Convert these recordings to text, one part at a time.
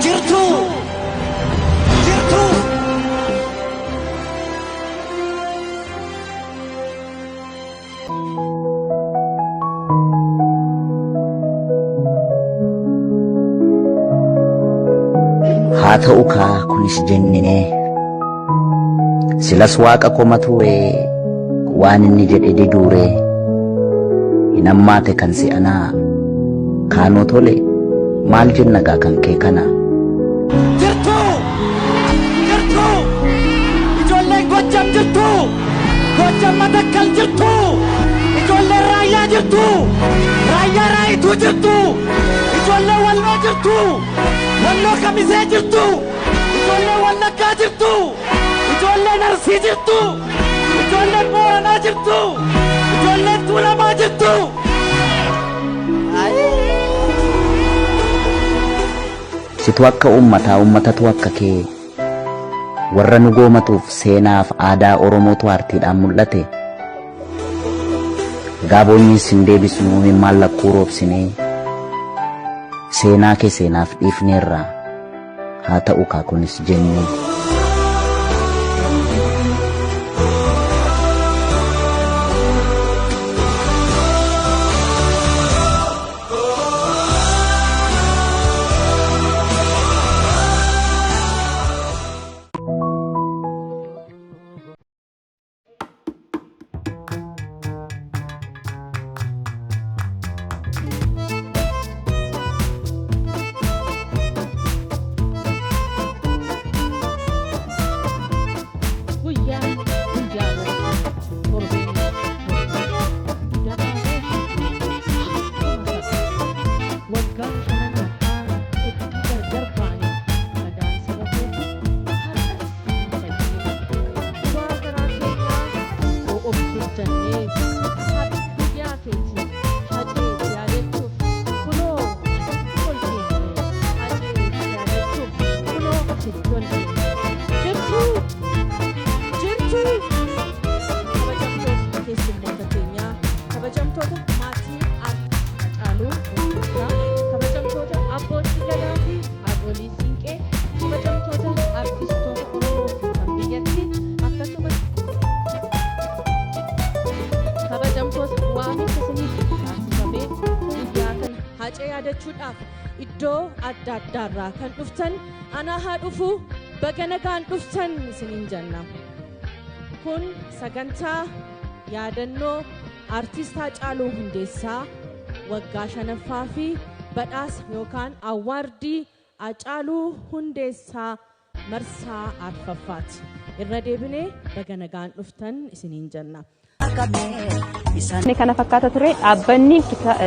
jirtu jirtu haa ta'u kaa kunis jennee silas waaqa komatuure waan inni jedhe diduure hin ammaate kan si'anaa kaanoo tole maal jenna gaa kan kee kana jirtu jirtu ijoollee Gojjam jirtu Gojjam Matakkal jirtu ijoollee Raayyaa jirtu Raayyaa Raayituu jirtu ijoollee Walloo jirtu Walloo Kamisee jirtu ijoollee Wallaggaa jirtu ijoollee Arsii jirtu ijoollee Booranaa jirtu ijoollee Tuulamaa jirtu situ akka ummatatu akka kee warra nu goomatuuf seenaaf aadaa Oromootu aartiidhaan mul'ate gaabonnis hin deebisnu hin mallakkuu roobsinee seenaa kee seenaaf dhiifneerra haa ta'u kaa kunis jennee iddoo adda addaarraa kan dhuftan ana haa dhufu bagana kan dhuftan isiniin jenna kun sagantaa yaadannoo artiist Haacaaluu Hundeessaa waggaa 5ffaa fi badhaasa yookaan awaardii Haacaaluu Hundeessaa marsaa 4ffaati irra deebinee bagana kan dhuftan isiniin jenna Inni kana fakkaata ture dhaabbanni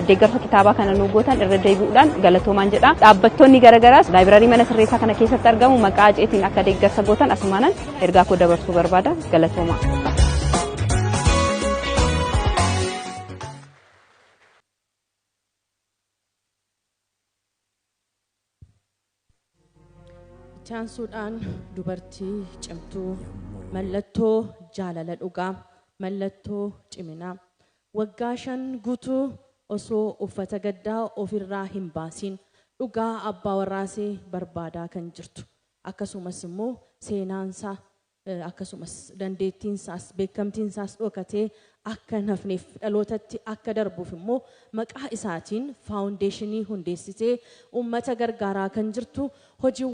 deeggarsa kitaabaa kana nu gootan irra deebi'uudhaan galatoomaan jedha. Dhaabbattoonni garagaraas laaybiraarii mana sirreessaa kana keessatti argamu maqaa aceetiin akka deeggarsa gootan asumaanan ergaa koo dabarsuu barbaada galatoomaa. Chaansuudhaan dubartii cimtuu mallattoo jaalala dhugaa mallattoo ciminaa waggaa 5 guutuu osoo uffata gaddaa ofirraa hin baasin dhugaa abbaa warraasee barbaadaa kan jirtu akkasumas immoo seenaansaa akkasumas dandeettiinsaas beekamtiinsaas dhokatee akka nafneef dhalootatti akka darbuuf immoo maqaa isaatiin faawundeeshinii hundeessitee uummata gargaaraa kan jirtu hojii